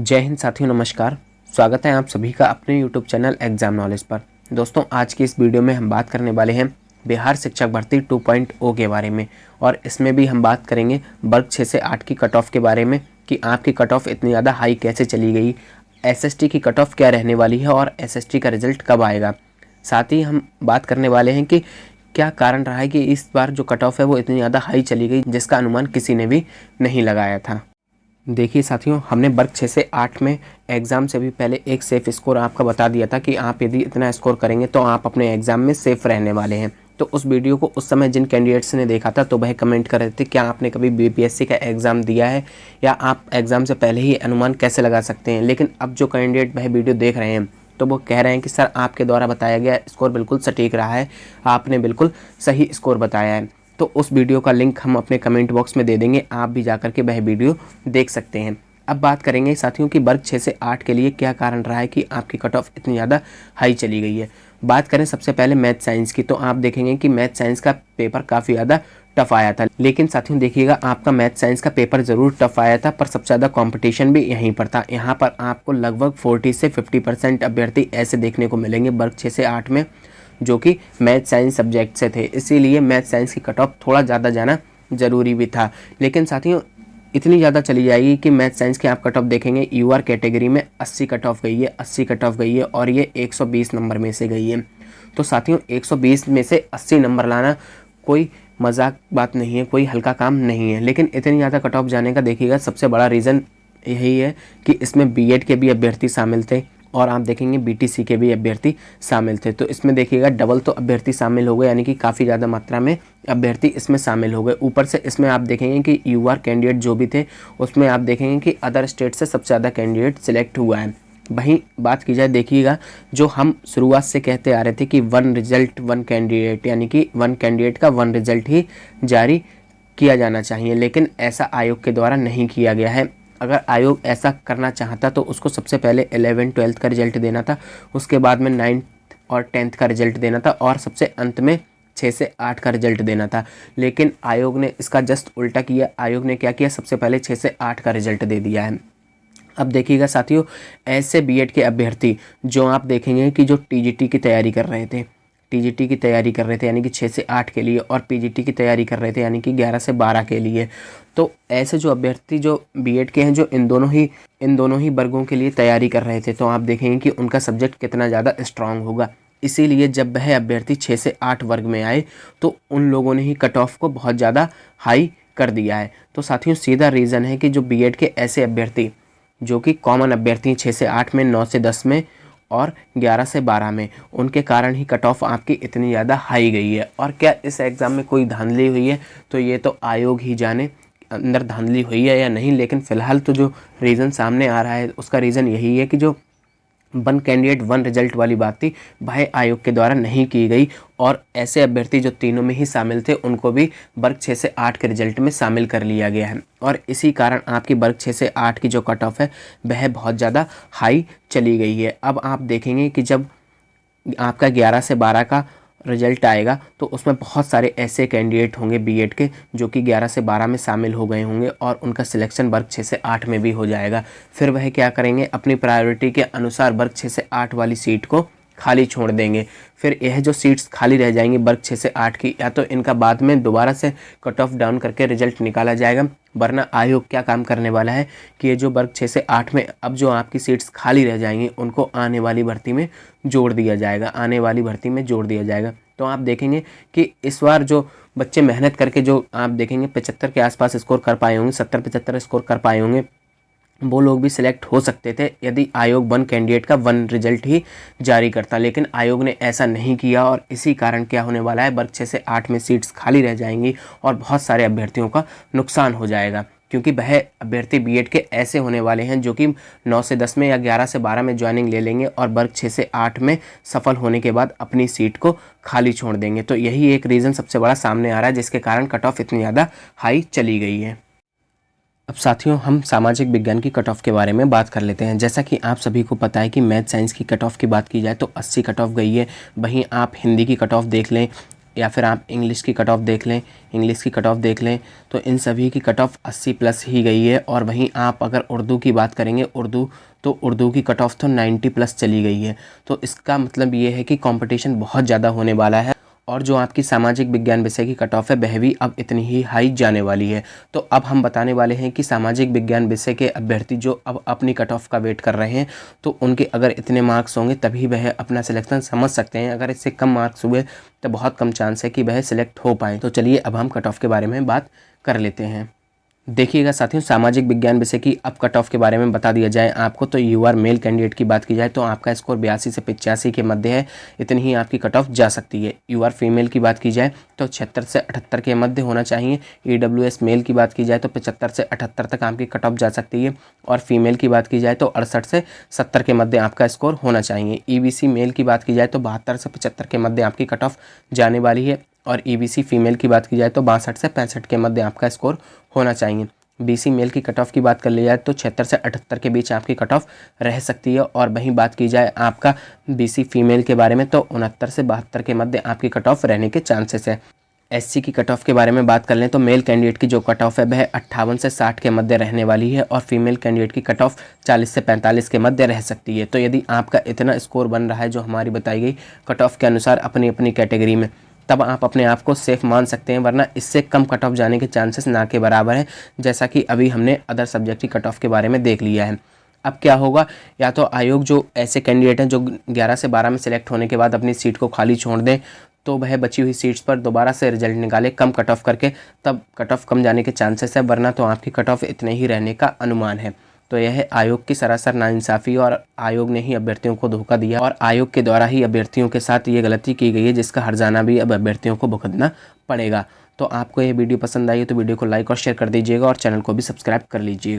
जय हिंद साथियों, नमस्कार। स्वागत है आप सभी का अपने यूट्यूब चैनल एग्जाम नॉलेज पर। दोस्तों, आज की इस वीडियो में हम बात करने वाले हैं बिहार शिक्षक भर्ती 2.0 के बारे में, और इसमें भी हम बात करेंगे वर्ग 6 से 8 की कट ऑफ के बारे में कि आपकी कट ऑफ इतनी ज़्यादा हाई कैसे चली गई, एसएसटी की कट ऑफ क्या रहने वाली है और एसएसटी का रिजल्ट कब आएगा। साथ ही हम बात करने वाले हैं कि क्या कारण रहा है कि इस बार जो कट ऑफ है वो इतनी ज़्यादा हाई चली गई, जिसका अनुमान किसी ने भी नहीं लगाया था। देखिए साथियों, हमने वर्ग 6 से 8 में एग्ज़ाम से भी पहले एक सेफ़ स्कोर आपका बता दिया था कि आप यदि इतना स्कोर करेंगे तो आप अपने एग्ज़ाम में सेफ़ रहने वाले हैं। तो उस वीडियो को उस समय जिन कैंडिडेट्स ने देखा था तो वह कमेंट कर रहे थे क्या आपने कभी बीपीएससी का एग्ज़ाम दिया है या आप एग्ज़ाम से पहले ही अनुमान कैसे लगा सकते हैं। लेकिन अब जो कैंडिडेट वह वीडियो देख रहे हैं तो वो कह रहे हैं कि सर, आपके द्वारा बताया गया स्कोर बिल्कुल सटीक रहा है, आपने बिल्कुल सही स्कोर बताया है। तो उस वीडियो का लिंक हम अपने कमेंट बॉक्स में दे देंगे, आप भी जाकर के वह वीडियो देख सकते हैं। अब बात करेंगे साथियों कि वर्ग 6 से 8 के लिए क्या कारण रहा है कि आपकी कट ऑफ इतनी ज़्यादा हाई चली गई है। बात करें सबसे पहले मैथ साइंस की, तो आप देखेंगे कि मैथ साइंस का पेपर काफ़ी ज़्यादा टफ आया था। लेकिन साथियों देखिएगा, आपका मैथ साइंस का पेपर ज़रूर टफ आया था, पर सबसे ज़्यादा कंपटीशन भी यहीं पर था। यहाँ पर आपको लगभग 40 से 50% अभ्यर्थी ऐसे देखने को मिलेंगे वर्ग 6 से 8 में जो कि मैथ साइंस सब्जेक्ट से थे। इसीलिए मैथ साइंस की कट ऑफ थोड़ा ज़्यादा जाना ज़रूरी भी था। लेकिन साथियों इतनी ज़्यादा चली जाएगी कि मैथ साइंस की आप कट ऑफ देखेंगे, यूआर कैटेगरी में 80 कट ऑफ गई है, 80 कट ऑफ गई है और ये 120 नंबर में से गई है। तो साथियों 120 में से 80 नंबर लाना कोई मजाक बात नहीं है, कोई हल्का काम नहीं है। लेकिन इतनी ज़्यादा कट ऑफ जाने का देखिएगा सबसे बड़ा रीज़न यही है कि इसमें बीएड के भी अभ्यर्थी शामिल थे और आप देखेंगे बीटीसी के भी अभ्यर्थी शामिल थे। तो इसमें देखिएगा डबल तो अभ्यर्थी शामिल हो गए, यानी कि काफ़ी ज़्यादा मात्रा में अभ्यर्थी इसमें शामिल हो गए। ऊपर से इसमें आप देखेंगे कि यूआर कैंडिडेट जो भी थे उसमें आप देखेंगे कि अदर स्टेट से सबसे ज़्यादा कैंडिडेट सिलेक्ट हुआ है। वहीं बात की जाए, देखिएगा जो हम शुरुआत से कहते आ रहे थे कि वन रिजल्ट वन कैंडिडेट, यानी कि वन कैंडिडेट का वन रिजल्ट ही जारी किया जाना चाहिए, लेकिन ऐसा आयोग के द्वारा नहीं किया गया है। अगर आयोग ऐसा करना चाहता तो उसको सबसे पहले 11th-12th का रिजल्ट देना था, उसके बाद में 9th और 10th का रिजल्ट देना था और सबसे अंत में 6 से 8 का रिजल्ट देना था। लेकिन आयोग ने इसका जस्ट उल्टा किया। आयोग ने क्या किया, सबसे पहले 6 से 8 का रिजल्ट दे दिया है। अब देखिएगा साथियों, ऐसे बीएड के अभ्यर्थी जो आप देखेंगे कि जो टीजीटी की तैयारी कर रहे थे, टीजीटी की तैयारी कर रहे थे यानी कि 6 से 8 के लिए, और पीजीटी की तैयारी कर रहे थे यानी कि 11 से 12 के लिए। तो ऐसे जो अभ्यर्थी जो बीएड के हैं, जो इन दोनों ही वर्गों के लिए तैयारी कर रहे थे, तो आप देखेंगे कि उनका सब्जेक्ट कितना ज़्यादा स्ट्रांग होगा। इसीलिए जब वह अभ्यर्थी 6 से 8 वर्ग में आए तो उन लोगों ने ही कट ऑफ को बहुत ज़्यादा हाई कर दिया है। तो साथियों सीधा रीज़न है कि जो बीएड के ऐसे अभ्यर्थी जो कि कॉमन अभ्यर्थी 6 से 8 में, 9 से 10 में और 11 से 12 में, उनके कारण ही कट ऑफ आपकी इतनी ज़्यादा हाई गई है। और क्या इस एग्ज़ाम में कोई धांधली हुई है तो ये तो आयोग ही जाने अंदर धांधली हुई है या नहीं। लेकिन फ़िलहाल तो जो रीज़न सामने आ रहा है उसका रीज़न यही है कि जो वन कैंडिडेट वन रिजल्ट वाली बात थी वह आयोग के द्वारा नहीं की गई, और ऐसे अभ्यर्थी जो तीनों में ही शामिल थे उनको भी वर्ग 6 से 8 के रिजल्ट में शामिल कर लिया गया है। और इसी कारण आपकी वर्ग 6 से 8 की जो कट ऑफ है वह बहुत ज़्यादा हाई चली गई है। अब आप देखेंगे कि जब आपका 11 से 12 का रिजल्ट आएगा तो उसमें बहुत सारे ऐसे कैंडिडेट होंगे बीएड के जो कि 11 से 12 में शामिल हो गए होंगे और उनका सिलेक्शन वर्ग 6 से 8 में भी हो जाएगा। फिर वह क्या करेंगे, अपनी प्रायोरिटी के अनुसार वर्ग 6 से 8 वाली सीट को खाली छोड़ देंगे। फिर यह जो सीट्स खाली रह जाएंगी वर्ग 6 से 8 की, या तो इनका बाद में दोबारा से कट ऑफ डाउन करके रिजल्ट निकाला जाएगा, वरना आयोग क्या काम करने वाला है कि ये जो वर्ग 6 से 8 में अब जो आपकी सीट्स खाली रह जाएंगी उनको आने वाली भर्ती में जोड़ दिया जाएगा। तो आप देखेंगे कि इस बार जो बच्चे मेहनत करके जो आप देखेंगे 75 के आसपास स्कोर कर पाए होंगे, 70-75 स्कोर कर पाए होंगे, वो लोग भी सिलेक्ट हो सकते थे यदि आयोग वन कैंडिडेट का वन रिजल्ट ही जारी करता। लेकिन आयोग ने ऐसा नहीं किया और इसी कारण क्या होने वाला है, वर्ग 6 से 8 में सीट्स खाली रह जाएंगी और बहुत सारे अभ्यर्थियों का नुकसान हो जाएगा, क्योंकि वह अभ्यर्थी बीएड के ऐसे होने वाले हैं जो कि 9 से 10 में या 11 से 12 में ज्वाइनिंग ले लेंगे और वर्ग 6 से 8 में सफल होने के बाद अपनी सीट को खाली छोड़ देंगे। तो यही एक रीज़न सबसे बड़ा सामने आ रहा है जिसके कारण कट ऑफ इतनी ज़्यादा हाई चली गई है। अब साथियों हम सामाजिक विज्ञान की कट ऑफ के बारे में बात कर लेते हैं। जैसा कि आप सभी को पता है कि मैथ साइंस की कट ऑफ की बात की जाए तो 80 कट ऑफ गई है। वहीं आप हिंदी की कट ऑफ देख लें या फिर आप इंग्लिश की कट ऑफ देख लें, तो इन सभी की कट ऑफ 80 प्लस ही गई है। और वहीं आप अगर उर्दू की बात करेंगे, तो उर्दू की कट ऑफ तो 90 प्लस चली गई है। तो इसका मतलब ये है कि कंपटीशन बहुत ज़्यादा होने वाला है। और जो आपकी सामाजिक विज्ञान विषय की कट ऑफ है वह भी अब इतनी ही हाई जाने वाली है। तो अब हम बताने वाले हैं कि सामाजिक विज्ञान विषय के अभ्यर्थी जो अब अपनी कट ऑफ का वेट कर रहे हैं, तो उनके अगर इतने मार्क्स होंगे तभी वह अपना सिलेक्शन समझ सकते हैं। अगर इससे कम मार्क्स हुए तो बहुत कम चांस है कि वह सिलेक्ट हो पाए। तो चलिए अब हम कट ऑफ के बारे में बात कर लेते हैं। देखिएगा साथियों, सामाजिक विज्ञान विषय की अब कट ऑफ के बारे में बता दिया जाए आपको, तो यूआर मेल कैंडिडेट की बात की जाए तो आपका स्कोर 82 से 85 के मध्य है, इतनी ही आपकी कट ऑफ जा सकती है। यूआर फीमेल की बात की जाए तो 76 से 78 के मध्य होना चाहिए। ईडब्ल्यूएस मेल की बात की जाए तो 75 से 78 तक आपकी कट ऑफ जा सकती है। और फीमेल की बात की जाए तो 68 से 70 के मध्य आपका स्कोर होना चाहिए। ईबीसी मेल की बात की जाए तो 72 से 75 के मध्य आपकी कट ऑफ जाने वाली है। और ईबीसी फीमेल की बात की जाए तो 62 से 65 के मध्य आपका स्कोर होना चाहिए। बीसी मेल की कट ऑफ की बात कर ली जाए तो 76 से 78 के बीच आपकी कट ऑफ रह सकती है। और वहीं बात की जाए आपका बीसी फीमेल के बारे में तो 69 से 72 के मध्य आपकी कट ऑफ रहने के चांसेस है। एससी की कट ऑफ के बारे में बात कर लें तो मेल कैंडिडेट की जो कट ऑफ है वह 58 से 60 के मध्य रहने वाली है। और फीमेल कैंडिडेट की कट ऑफ 40 से 45 के मध्य रह सकती है। तो यदि आपका इतना स्कोर बन रहा है जो हमारी बताई गई कट ऑफ के अनुसार अपनी अपनी कैटेगरी में, तब आप अपने आप को सेफ मान सकते हैं, वरना इससे कम कट ऑफ जाने के चांसेस ना के बराबर हैं, जैसा कि अभी हमने अदर सब्जेक्ट की कट ऑफ के बारे में देख लिया है। अब क्या होगा, या तो आयोग जो ऐसे कैंडिडेट हैं जो 11 से 12 में सिलेक्ट होने के बाद अपनी सीट को खाली छोड़ दें, तो वह बची हुई सीट्स पर दोबारा से रिजल्ट निकाले कम कट ऑफ करके, तब कट ऑफ कम जाने के चांसेस है, वरना तो आपकी कट ऑफ इतने ही रहने का अनुमान है। तो यह है आयोग की सरासर नाइंसाफ़ी, और आयोग ने ही अभ्यर्थियों को धोखा दिया और आयोग के द्वारा ही अभ्यर्थियों के साथ ये गलती की गई है, जिसका हर्जाना भी अब अभ्यर्थियों को भुगतना पड़ेगा। तो आपको ये वीडियो पसंद आई है तो वीडियो को लाइक और शेयर कर दीजिएगा और चैनल को भी सब्सक्राइब कर लीजिएगा।